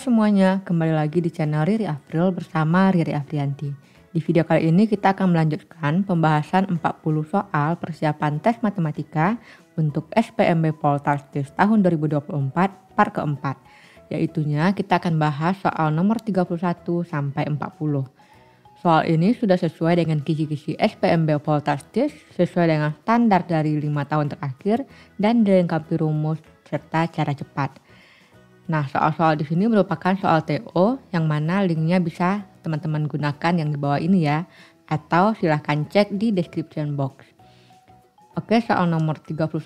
semuanya, kembali lagi di channel Riri April bersama Riri Afrianti. Di video kali ini kita akan melanjutkan pembahasan 40 soal persiapan tes matematika untuk SPMB Polterstis tahun 2024 part keempat. Yaitunya kita akan bahas soal nomor 31 sampai 40. Soal ini sudah sesuai dengan kisi-kisi SPMB Polterstis sesuai dengan standar dari 5 tahun terakhir dan dilengkapi rumus serta cara cepat. Nah, soal-soal di sini merupakan soal TO yang mana linknya bisa teman-teman gunakan yang di bawah ini ya, atau silahkan cek di description box. Oke, soal nomor 31.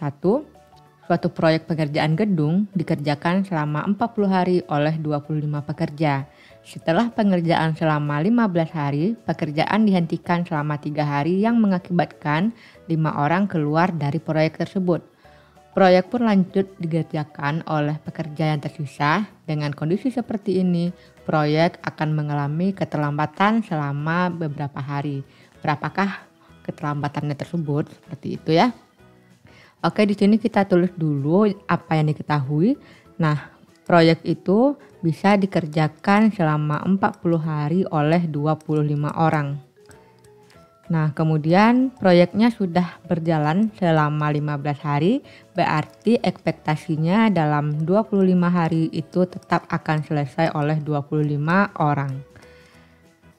Suatu proyek pengerjaan gedung dikerjakan selama 40 hari oleh 25 pekerja. Setelah pengerjaan selama 15 hari, pekerjaan dihentikan selama 3 hari yang mengakibatkan 5 orang keluar dari proyek tersebut. Proyek pun lanjut dikerjakan oleh pekerja yang tersisa. Dengan kondisi seperti ini, proyek akan mengalami keterlambatan selama beberapa hari. Berapakah keterlambatannya tersebut? Seperti itu ya. Oke, di sini kita tulis dulu apa yang diketahui. Nah, proyek itu bisa dikerjakan selama 40 hari oleh 25 orang. Nah, kemudian proyeknya sudah berjalan selama 15 hari, berarti ekspektasinya dalam 25 hari itu tetap akan selesai oleh 25 orang.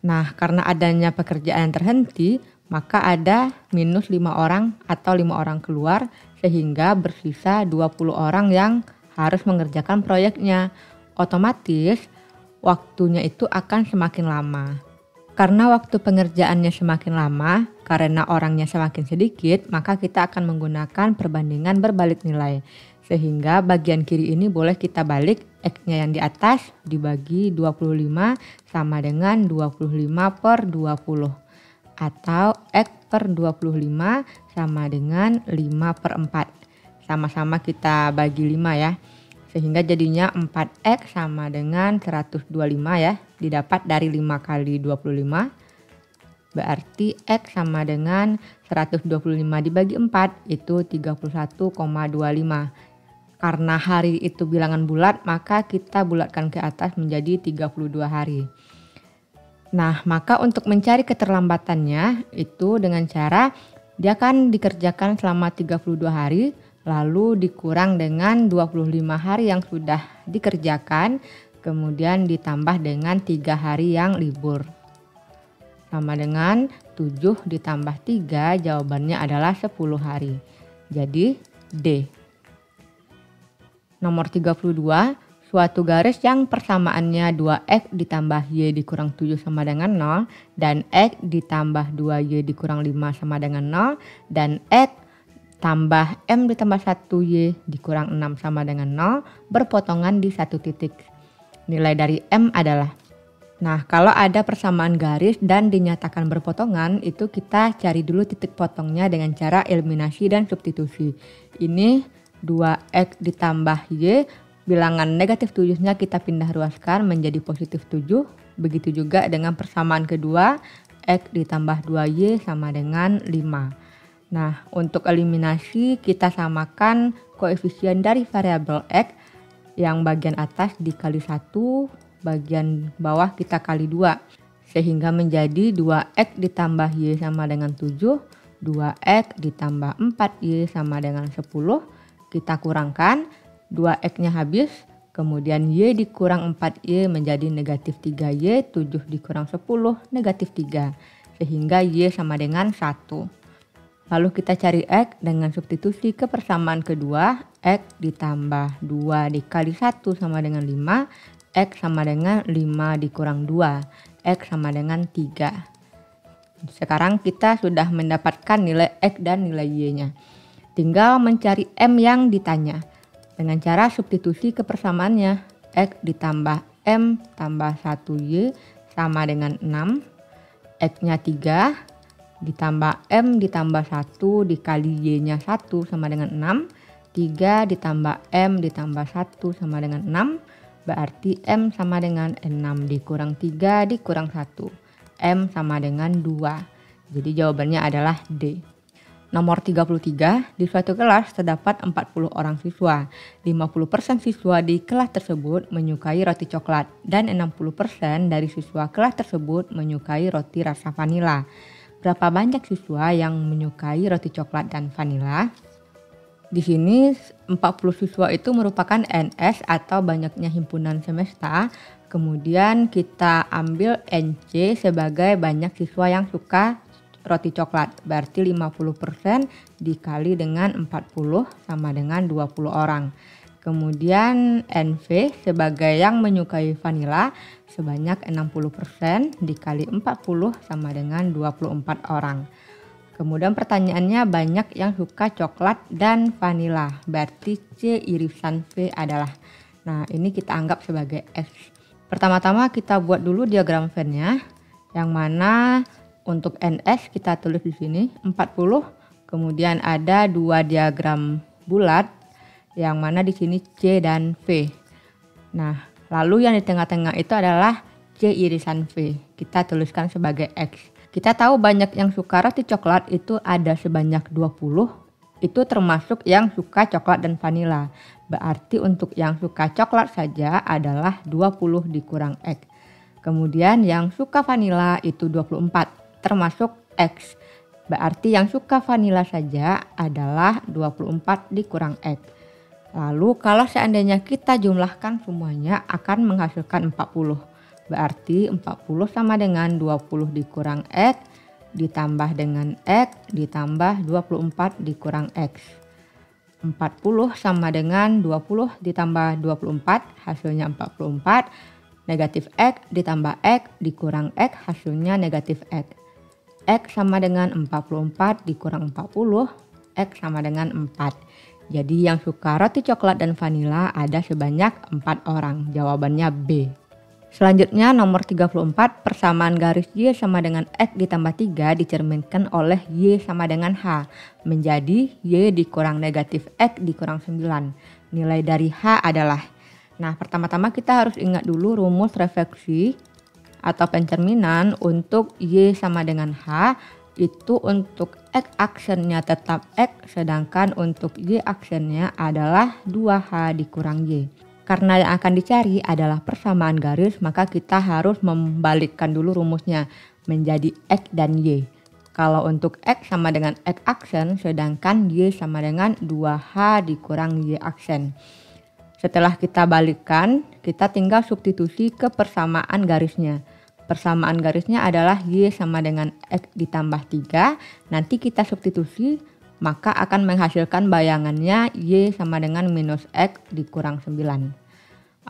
Nah, karena adanya pekerjaan yang terhenti, maka ada minus 5 orang atau 5 orang keluar, sehingga bersisa 20 orang yang harus mengerjakan proyeknya. Otomatis, waktunya itu akan semakin lama. Karena waktu pengerjaannya semakin lama, karena orangnya semakin sedikit, maka kita akan menggunakan perbandingan berbalik nilai. Sehingga bagian kiri ini boleh kita balik, X-nya yang di atas dibagi 25 sama dengan 25 per 20. Atau X per 25 sama dengan 5 per 4. Sama-sama kita bagi 5 ya. Sehingga jadinya 4X sama dengan 125 ya. Didapat dari 5 kali 25. Berarti X sama dengan 125 dibagi 4 itu 31,25. Karena hari itu bilangan bulat, maka kita bulatkan ke atas menjadi 32 hari. Nah, maka untuk mencari keterlambatannya itu dengan cara dia akan dikerjakan selama 32 hari. Lalu dikurang dengan 25 hari yang sudah dikerjakan, kemudian ditambah dengan 3 hari yang libur. Sama dengan 7 ditambah 3, jawabannya adalah 10 hari. Jadi D. Nomor 32, suatu garis yang persamaannya 2X ditambah Y dikurang 7 sama dengan 0, dan X ditambah 2Y dikurang 5 sama dengan 0, dan X tambah M ditambah 1Y dikurang 6 sama dengan 0 berpotongan di satu titik. Nilai dari M adalah. Nah, kalau ada persamaan garis dan dinyatakan berpotongan, itu kita cari dulu titik potongnya dengan cara eliminasi dan substitusi. Ini 2X ditambah Y, bilangan negatif 7-nya kita pindah ruaskan menjadi positif 7. Begitu juga dengan persamaan kedua, X ditambah 2Y sama dengan 5. Nah, untuk eliminasi kita samakan koefisien dari variabel X yang bagian atas dikali 1, bagian bawah kita kali 2. Sehingga menjadi 2X ditambah Y sama dengan 7, 2X ditambah 4Y sama dengan 10. Kita kurangkan, 2X-nya habis, kemudian Y dikurang 4Y menjadi negatif 3Y, 7 dikurang 10, negatif 3. Sehingga Y sama dengan 1. Lalu kita cari X dengan substitusi ke persamaan kedua, X ditambah 2 dikali 1 sama dengan 5, X sama dengan 5 dikurang 2, X sama dengan 3. Sekarang kita sudah mendapatkan nilai X dan nilai Y-nya. Tinggal mencari M yang ditanya. Dengan cara substitusi ke persamaannya, X ditambah M tambah 1Y sama dengan 6, X-nya 3, ditambah M ditambah 1 dikali Y-nya 1 sama dengan 6. 3 ditambah M ditambah 1 sama dengan 6. Berarti M sama dengan 6 dikurang 3 dikurang 1. M sama dengan 2. Jadi jawabannya adalah D. Nomor 33, di suatu kelas terdapat 40 orang siswa. 50% siswa di kelas tersebut menyukai roti coklat dan 60% dari siswa kelas tersebut menyukai roti rasa vanila. Berapa banyak siswa yang menyukai roti coklat dan vanila? Di sini 40 siswa itu merupakan NS atau banyaknya himpunan semesta. Kemudian kita ambil NC sebagai banyak siswa yang suka roti coklat. Berarti 50% dikali dengan 40 sama dengan 20 orang. Kemudian NV sebagai yang menyukai vanila sebanyak 60% dikali 40 sama dengan 24 orang. Kemudian pertanyaannya banyak yang suka coklat dan vanila. Berarti C irisan V adalah. Nah, ini kita anggap sebagai X. Pertama-tama kita buat dulu diagram Venn-nya. Yang mana untuk NS kita tulis di sini 40. Kemudian ada dua diagram bulat yang mana di sini C dan V. Nah, lalu yang di tengah-tengah itu adalah C irisan V. Kita tuliskan sebagai X. Kita tahu banyak yang suka roti coklat itu ada sebanyak 20. Itu termasuk yang suka coklat dan vanila. Berarti untuk yang suka coklat saja adalah 20 dikurang X. Kemudian yang suka vanila itu 24. Termasuk X. Berarti yang suka vanila saja adalah 24 dikurang X. Lalu kalau seandainya kita jumlahkan semuanya akan menghasilkan 40. Berarti 40 sama dengan 20 dikurang X ditambah dengan X ditambah 24 dikurang X. 40 sama dengan 20 ditambah 24 hasilnya 44. Negatif X ditambah X dikurang X hasilnya negatif X. X sama dengan 44 dikurang 40, X sama dengan 4. Jadi yang suka roti coklat dan vanila ada sebanyak 4 orang. Jawabannya B. Selanjutnya nomor 34, persamaan garis Y sama dengan X ditambah 3 dicerminkan oleh Y sama dengan H. Menjadi Y dikurang negatif X dikurang 9. Nilai dari H adalah. Nah, pertama-tama kita harus ingat dulu rumus refleksi atau pencerminan untuk Y sama dengan H. Itu untuk X aksennya tetap X, sedangkan untuk Y aksennya adalah 2H dikurang Y. Karena yang akan dicari adalah persamaan garis, maka kita harus membalikkan dulu rumusnya menjadi X dan Y. Kalau untuk X sama dengan X aksen, sedangkan Y sama dengan 2H dikurang Y aksen. Setelah kita balikkan, kita tinggal substitusi ke persamaan garisnya. Persamaan garisnya adalah Y sama dengan X ditambah 3. Nanti kita substitusi, maka akan menghasilkan bayangannya Y sama dengan minus X dikurang 9.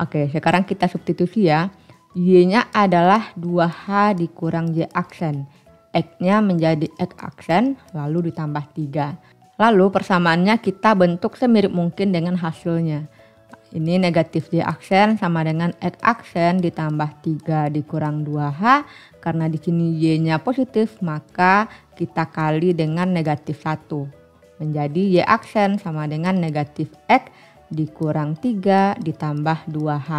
Oke, sekarang kita substitusi ya. Y-nya adalah 2H dikurang Y aksen. X-nya menjadi X aksen, lalu ditambah 3. Lalu persamaannya kita bentuk semirip mungkin dengan hasilnya. Ini negatif Y aksen sama dengan X aksen ditambah 3 dikurang 2H. Karena di sini Y-nya positif, maka kita kali dengan negatif 1. Menjadi Y aksen sama dengan negatif X dikurang 3 ditambah 2H.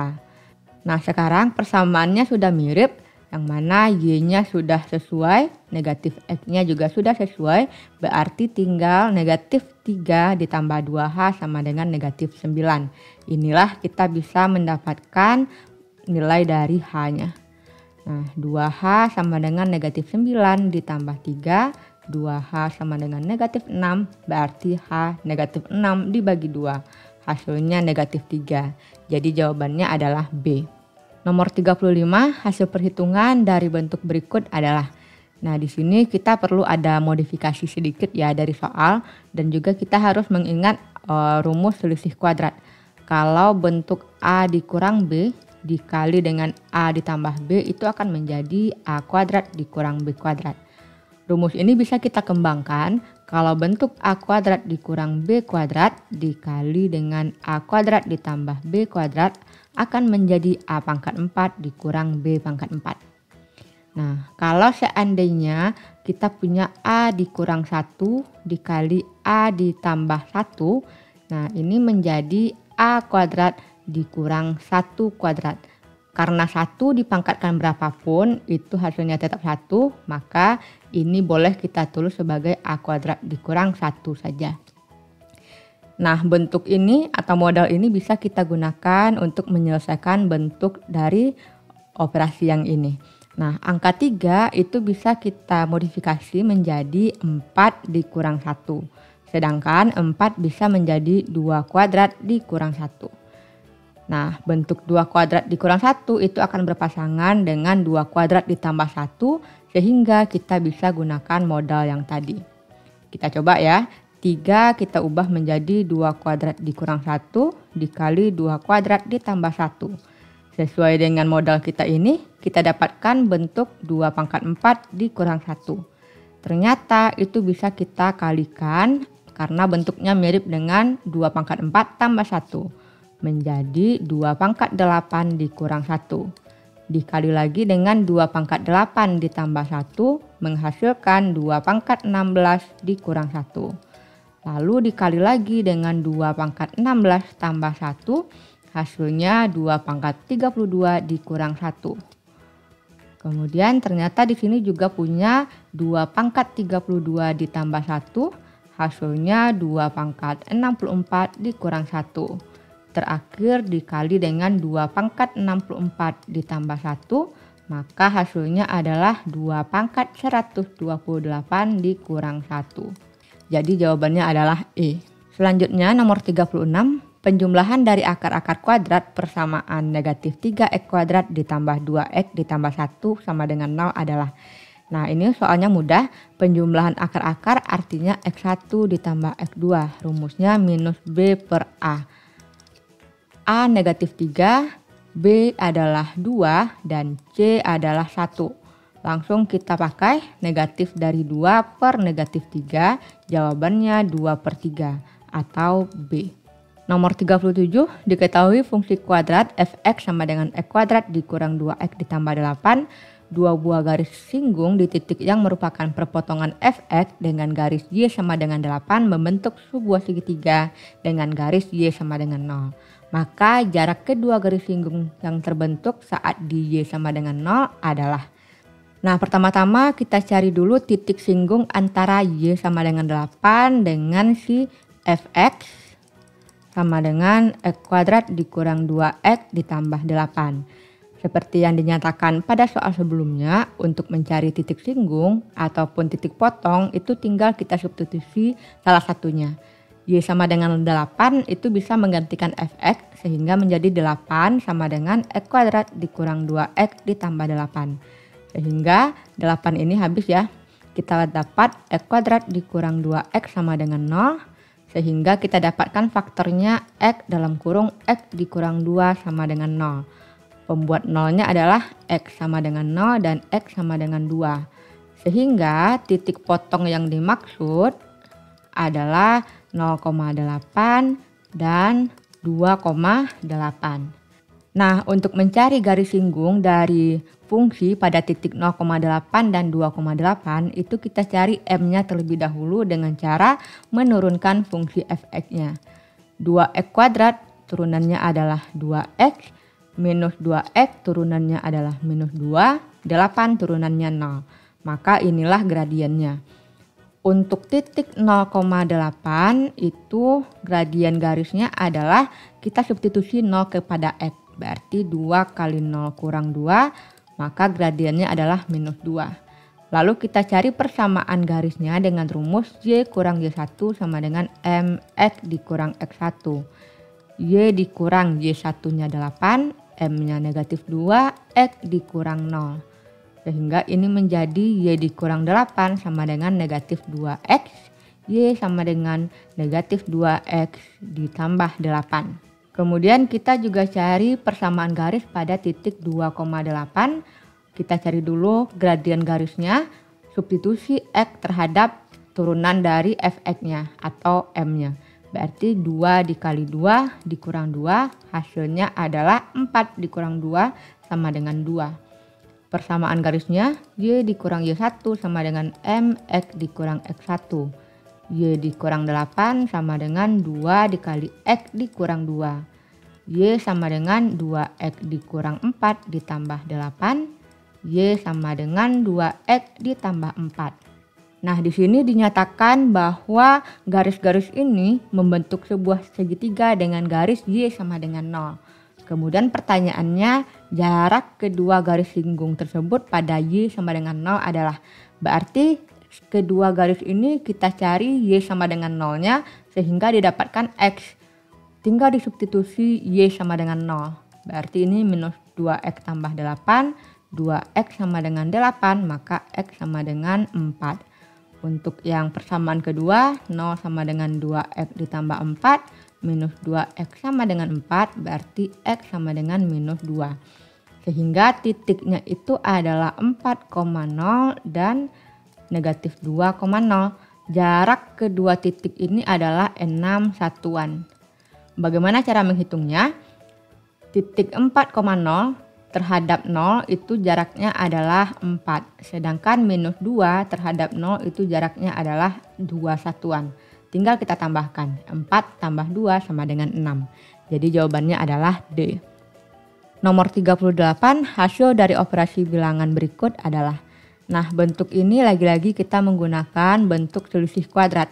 Nah, sekarang persamaannya sudah mirip, yang mana Y-nya sudah sesuai, negatif X-nya juga sudah sesuai, berarti tinggal negatif 3 ditambah 2H sama dengan negatif 9. Inilah kita bisa mendapatkan nilai dari H-nya. Nah, 2H sama dengan negatif 9 ditambah 3, 2H sama dengan negatif 6, berarti H negatif 6 dibagi 2. Hasilnya negatif 3. Jadi jawabannya adalah B. Nomor 35, hasil perhitungan dari bentuk berikut adalah. Nah, di sini kita perlu ada modifikasi sedikit ya dari soal, dan juga kita harus mengingat rumus selisih kuadrat. Kalau bentuk A dikurang B dikali dengan A ditambah B itu akan menjadi A kuadrat dikurang B kuadrat. Rumus ini bisa kita kembangkan kalau bentuk A kuadrat dikurang B kuadrat dikali dengan A kuadrat ditambah B kuadrat akan menjadi A pangkat 4 dikurang B pangkat 4. Nah, kalau seandainya kita punya A dikurang 1 dikali A ditambah 1, nah ini menjadi A kuadrat dikurang 1 kuadrat. karena 1 dipangkatkan berapapun itu hasilnya tetap 1, maka ini boleh kita tulis sebagai A kuadrat dikurang 1 saja. Nah, bentuk ini atau model ini bisa kita gunakan untuk menyelesaikan bentuk dari operasi yang ini. Nah, angka 3 itu bisa kita modifikasi menjadi 4 dikurang 1. Sedangkan 4 bisa menjadi 2 kuadrat dikurang 1. Nah, bentuk 2 kuadrat dikurang 1 itu akan berpasangan dengan 2 kuadrat ditambah 1 sehingga kita bisa gunakan modal yang tadi. Kita coba ya, 3 kita ubah menjadi 2 kuadrat dikurang 1 dikali 2 kuadrat ditambah 1. Sesuai dengan modal kita ini, kita dapatkan bentuk 2 pangkat 4 dikurang 1. Ternyata itu bisa kita kalikan karena bentuknya mirip dengan 2 pangkat 4 tambah 1. Menjadi 2 pangkat 8 dikurang 1. Dikali lagi dengan 2 pangkat 8 ditambah 1 menghasilkan 2 pangkat 16 dikurang 1. Lalu dikali lagi dengan 2 pangkat 16 tambah 1. Hasilnya 2 pangkat 32 dikurang 1. Kemudian ternyata di sini juga punya 2 pangkat 32 ditambah 1. Hasilnya 2 pangkat 64 dikurang 1. Terakhir dikali dengan 2 pangkat 64 ditambah 1. Maka hasilnya adalah 2 pangkat 128 dikurang 1. Jadi jawabannya adalah E. Selanjutnya nomor 36. Penjumlahan dari akar-akar kuadrat persamaan negatif 3x kuadrat ditambah 2x ditambah 1 sama dengan 0 adalah. Nah, ini soalnya mudah. Penjumlahan akar-akar artinya x1 ditambah x2. Rumusnya minus b per a. A negatif 3, b adalah 2, dan c adalah 1. Langsung kita pakai negatif dari 2 per negatif 3. Jawabannya 2 per 3 atau b. Nomor 37, diketahui fungsi kuadrat fx sama dengan x kuadrat dikurang 2x ditambah 8. Dua buah garis singgung di titik yang merupakan perpotongan fx dengan garis y sama dengan 8 membentuk sebuah segitiga dengan garis y sama dengan 0. Maka jarak kedua garis singgung yang terbentuk saat di y sama dengan 0 adalah. Nah, pertama-tama kita cari dulu titik singgung antara y sama dengan 8 dengan si fx sama dengan x kuadrat dikurang 2x ditambah 8. Seperti yang dinyatakan pada soal sebelumnya, untuk mencari titik singgung ataupun titik potong itu tinggal kita substitusi salah satunya. Y sama dengan 8 itu bisa menggantikan fx sehingga menjadi 8 sama dengan x kuadrat dikurang 2x ditambah 8. Sehingga 8 ini habis ya. Kita dapat x kuadrat dikurang 2x sama dengan 0. Sehingga kita dapatkan faktornya x dalam kurung x dikurang 2 sama dengan 0. Pembuat nolnya adalah x sama dengan 0 dan x sama dengan 2. Sehingga titik potong yang dimaksud adalah 0,8 dan 2,8. Nah, untuk mencari garis singgung dari fungsi pada titik 0,8 dan 2,8 itu kita cari m-nya terlebih dahulu dengan cara menurunkan fungsi fx-nya. 2x kuadrat turunannya adalah 2x, minus 2x turunannya adalah minus 2, 8 turunannya 0. Maka inilah gradiennya. Untuk titik 0,8 itu gradien garisnya adalah kita substitusi 0 kepada x. Berarti 2 kali 0 kurang 2, maka gradiennya adalah minus 2. Lalu kita cari persamaan garisnya dengan rumus y kurang y1 sama dengan mx dikurang x1. Y dikurang y1-nya 8, m-nya negatif 2, x dikurang 0. Sehingga ini menjadi y dikurang 8 sama dengan negatif 2x, y sama dengan negatif 2x ditambah 8. Kemudian kita juga cari persamaan garis pada titik 2,8. Kita cari dulu gradien garisnya, substitusi x terhadap turunan dari fx-nya atau m-nya. Berarti 2 dikali 2 dikurang 2, hasilnya adalah 4 dikurang 2 sama dengan 2. Persamaan garisnya, y dikurang y1 sama dengan mx dikurang x1. Y dikurang 8 sama dengan 2 dikali x dikurang 2. Y sama dengan 2X dikurang 4 ditambah 8. Y sama dengan 2X ditambah 4. Nah, di sini dinyatakan bahwa garis-garis ini membentuk sebuah segitiga dengan garis Y sama dengan 0. Kemudian pertanyaannya, jarak kedua garis singgung tersebut pada Y sama dengan 0 adalah, berarti kedua garis ini kita cari Y sama dengan 0-nya sehingga didapatkan X. Tinggal disubstitusi Y sama dengan 0. Berarti ini minus 2X tambah 8. 2X sama dengan 8, maka X sama dengan 4. Untuk yang persamaan kedua, 0 sama dengan 2X ditambah 4. Minus 2X sama dengan 4, berarti X sama dengan minus 2. Sehingga titiknya itu adalah 4,0 dan negatif 2,0. Jarak kedua titik ini adalah 6 satuan. Bagaimana cara menghitungnya? Titik 4,0 terhadap 0 itu jaraknya adalah 4. Sedangkan minus 2 terhadap 0 itu jaraknya adalah 2 satuan. Tinggal kita tambahkan. 4 tambah 2 sama dengan 6. Jadi jawabannya adalah D. Nomor 38, hasil dari operasi bilangan berikut adalah. Nah, bentuk ini lagi-lagi kita menggunakan bentuk selisih kuadrat.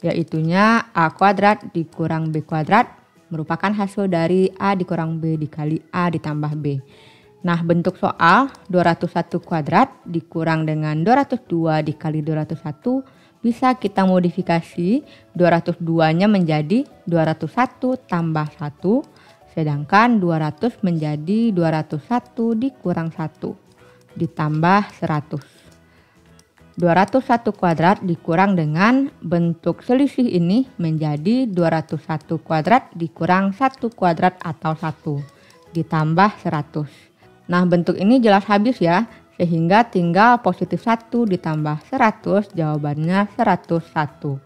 Yaitunya A kuadrat dikurang B kuadrat merupakan hasil dari A dikurang B dikali A ditambah B. Nah, bentuk soal 201 kuadrat dikurang dengan 202 dikali 201 bisa kita modifikasi 202-nya menjadi 201 tambah 1, sedangkan 200 menjadi 201 dikurang 1 ditambah 100. 201 kuadrat dikurang dengan bentuk selisih ini menjadi 201 kuadrat dikurang 1 kuadrat atau 1 ditambah 100. Nah, bentuk ini jelas habis ya, sehingga tinggal positif 1 ditambah 100, jawabannya 101.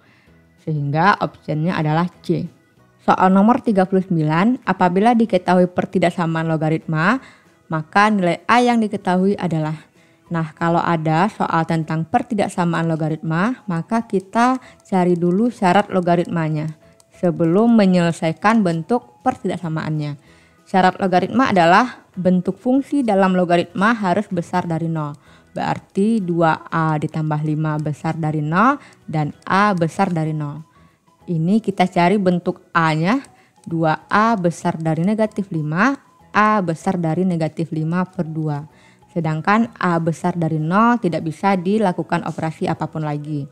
Sehingga opsinya adalah C. Soal nomor 39, apabila diketahui pertidaksamaan logaritma, maka nilai A yang diketahui adalah. Nah, kalau ada soal tentang pertidaksamaan logaritma, maka kita cari dulu syarat logaritmanya sebelum menyelesaikan bentuk pertidaksamaannya. Syarat logaritma adalah bentuk fungsi dalam logaritma harus besar dari 0. Berarti 2A ditambah 5 besar dari 0 dan A besar dari 0. Ini kita cari bentuk A-nya, 2A besar dari negatif 5, A besar dari negatif 5 per 2. Sedangkan A besar dari 0 tidak bisa dilakukan operasi apapun lagi.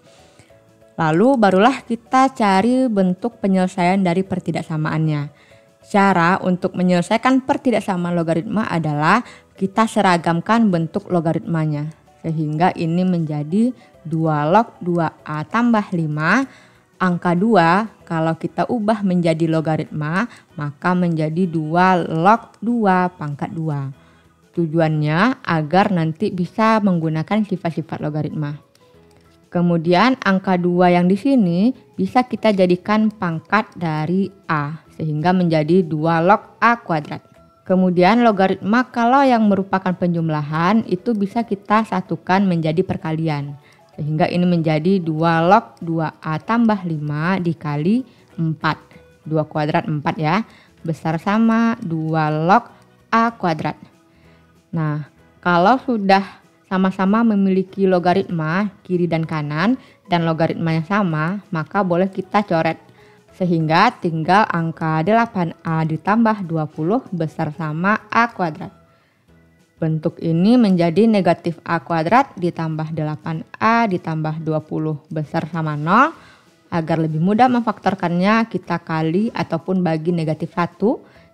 Lalu barulah kita cari bentuk penyelesaian dari pertidaksamaannya. Cara untuk menyelesaikan pertidaksamaan logaritma adalah kita seragamkan bentuk logaritmanya. Sehingga ini menjadi 2 log 2A tambah 5. Angka 2 kalau kita ubah menjadi logaritma maka menjadi 2 log 2 pangkat 2. Tujuannya agar nanti bisa menggunakan sifat-sifat logaritma. Kemudian angka 2 yang di sini bisa kita jadikan pangkat dari A sehingga menjadi 2 log A kuadrat. Kemudian logaritma kalau yang merupakan penjumlahan itu bisa kita satukan menjadi perkalian. Sehingga ini menjadi 2 log 2A tambah 5 dikali 4. 2 kuadrat 4 ya. Besar sama 2 log A kuadrat. Nah, kalau sudah sama-sama memiliki logaritma kiri dan kanan dan logaritmanya sama, maka boleh kita coret. Sehingga tinggal angka 8A ditambah 20 besar sama A kuadrat. Bentuk ini menjadi negatif A kuadrat ditambah 8A ditambah 20 besar sama 0. Agar lebih mudah memfaktorkannya kita kali ataupun bagi negatif 1.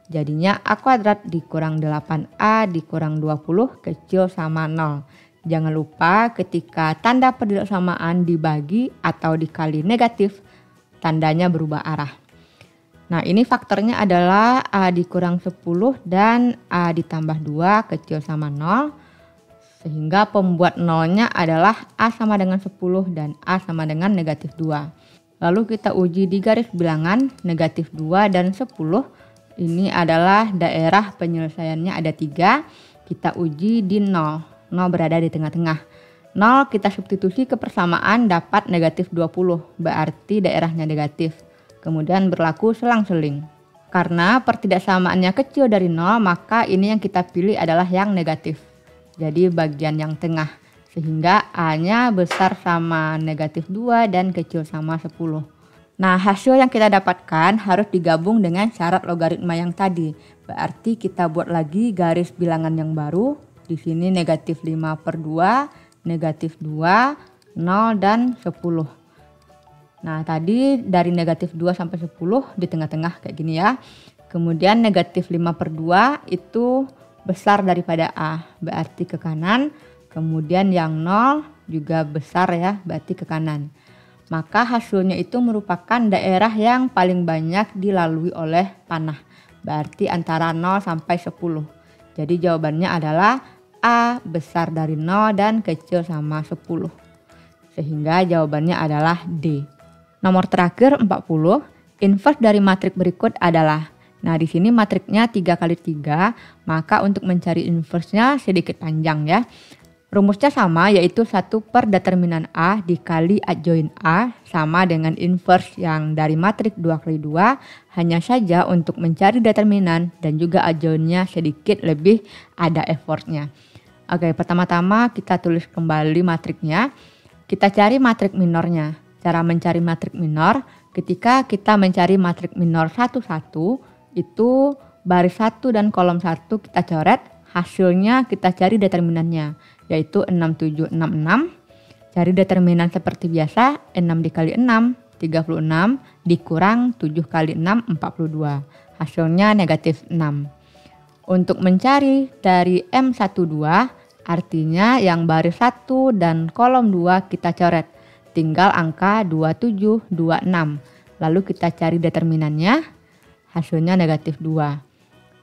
Jadinya A kuadrat dikurang 8A dikurang 20 kecil sama 0. Jangan lupa ketika tanda pertidaksamaan dibagi atau dikali negatif, tandanya berubah arah. Nah, ini faktornya adalah A dikurang 10 dan A ditambah 2 kecil sama 0. Sehingga pembuat nolnya adalah A sama dengan 10 dan A sama dengan negatif 2. Lalu kita uji di garis bilangan negatif 2 dan 10. Ini adalah daerah penyelesaiannya ada 3. Kita uji di 0. 0 berada di tengah-tengah. 0 kita substitusi ke persamaan dapat negatif 20. Berarti daerahnya negatif. Kemudian berlaku selang-seling. Karena pertidaksamaannya kecil dari 0, maka ini yang kita pilih adalah yang negatif. Jadi bagian yang tengah. Sehingga A-nya besar sama negatif 2 dan kecil sama 10. Nah, hasil yang kita dapatkan harus digabung dengan syarat logaritma yang tadi. Berarti kita buat lagi garis bilangan yang baru. Di sini negatif 5/2, negatif 2, 0, dan 10. Nah, tadi dari negatif 2 sampai 10 di tengah-tengah kayak gini ya. Kemudian negatif 5/2 itu besar daripada A, berarti ke kanan. Kemudian yang 0 juga besar ya, berarti ke kanan. Maka hasilnya itu merupakan daerah yang paling banyak dilalui oleh panah. Berarti antara 0 sampai 10. Jadi jawabannya adalah A besar dari 0 dan kecil sama 10. Sehingga jawabannya adalah D. Nomor terakhir 40, inverse dari matrik berikut adalah. Nah, di sini matriknya 3x3, maka untuk mencari inverse-nya sedikit panjang ya. Rumusnya sama, yaitu 1 per determinan A dikali adjoin A sama dengan inverse yang dari matrik 2x2. Hanya saja untuk mencari determinan dan juga adjoinnya sedikit lebih ada effortnya. Oke, pertama-tama kita tulis kembali matriknya. Kita cari matrik minornya. Cara mencari matrik minor, ketika kita mencari matrik minor 1, 1, itu baris 1 dan kolom 1 kita coret, hasilnya kita cari determinannya, yaitu 6, 7, 6, 6. Cari determinan seperti biasa, 6 dikali 6, 36, dikurang 7 kali 6, 42. Hasilnya negatif 6. Untuk mencari dari M12, artinya yang baris 1 dan kolom 2 kita coret. Tinggal angka 27, 26. Lalu kita cari determinannya, hasilnya negatif 2.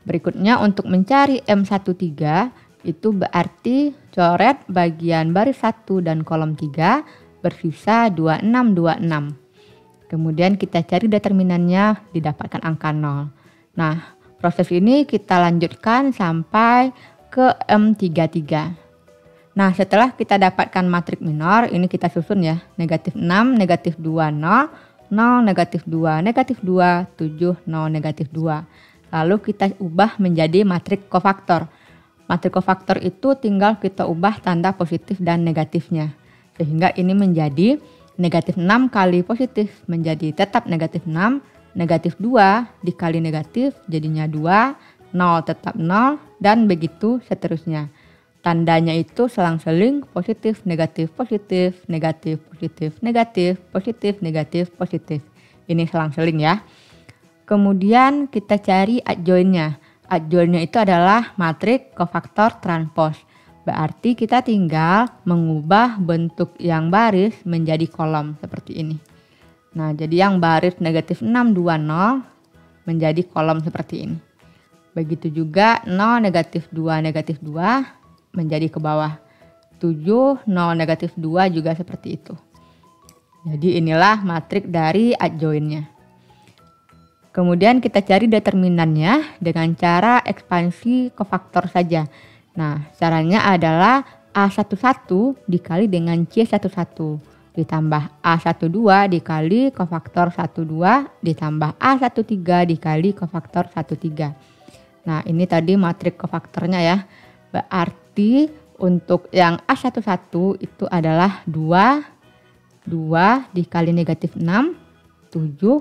Berikutnya untuk mencari M13, itu berarti coret bagian baris 1 dan kolom 3, bersisa 26, 26. Kemudian kita cari determinannya, didapatkan angka 0. Nah, proses ini kita lanjutkan sampai ke M33. Nah, setelah kita dapatkan matrik minor, ini kita susun ya. Negatif 6, negatif 2, 0, 0, negatif 2, negatif 2, 7, 0, negatif 2. Lalu kita ubah menjadi matrik kofaktor. Matrik kofaktor itu tinggal kita ubah tanda positif dan negatifnya. Sehingga ini menjadi negatif 6 kali positif menjadi tetap negatif 6, negatif 2 dikali negatif jadinya 2, 0 tetap 0, dan begitu seterusnya. Tandanya itu selang-seling positif, negatif, positif, negatif, positif, negatif, positif, negatif, positif. Ini selang-seling ya. Kemudian kita cari adjoinnya. Adjoinnya itu adalah matrik kofaktor transpos. Berarti kita tinggal mengubah bentuk yang baris menjadi kolom seperti ini. Nah, jadi yang baris negatif 6, 2, 0 menjadi kolom seperti ini. Begitu juga 0, negatif 2, negatif 2 menjadi ke bawah. 7, 0, negatif 2 juga seperti itu. Jadi inilah matrik dari adjoinnya. Kemudian kita cari determinannya dengan cara ekspansi kofaktor saja. Nah, caranya adalah A11 dikali dengan C11 ditambah A12 dikali kofaktor 12 ditambah A13 dikali kofaktor 13. Nah, ini tadi matrik kofaktornya ya. Berarti untuk yang A11 itu adalah 2 dikali negatif 6, 7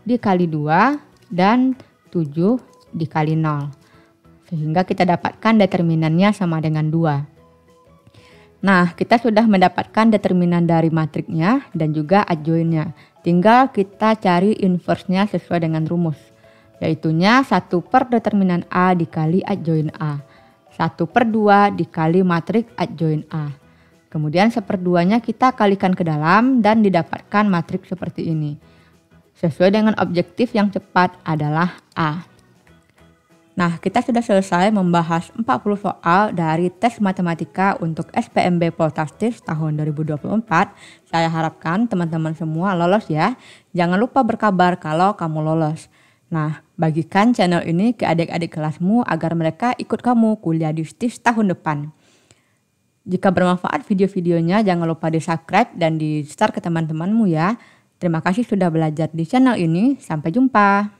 dikali 2, dan 7 dikali 0. Sehingga kita dapatkan determinannya sama dengan 2. Nah, kita sudah mendapatkan determinan dari matriknya dan juga adjoinnya. Tinggal kita cari inverse-nya sesuai dengan rumus. Yaitunya 1 per determinan A dikali adjoin A. 1/2 dikali matrik adjoin A. Kemudian 1/2-nya kita kalikan ke dalam dan didapatkan matrik seperti ini. Sesuai dengan objektif yang cepat adalah A. Nah, kita sudah selesai membahas 40 soal dari tes matematika untuk SPMB Poltastis tahun 2024. Saya harapkan teman-teman semua lolos ya. Jangan lupa berkabar kalau kamu lolos. Nah, bagikan channel ini ke adik-adik kelasmu agar mereka ikut kamu kuliah di STIS tahun depan. Jika bermanfaat video-videonya, jangan lupa di-subscribe dan di-share ke teman-temanmu ya. Terima kasih sudah belajar di channel ini. Sampai jumpa.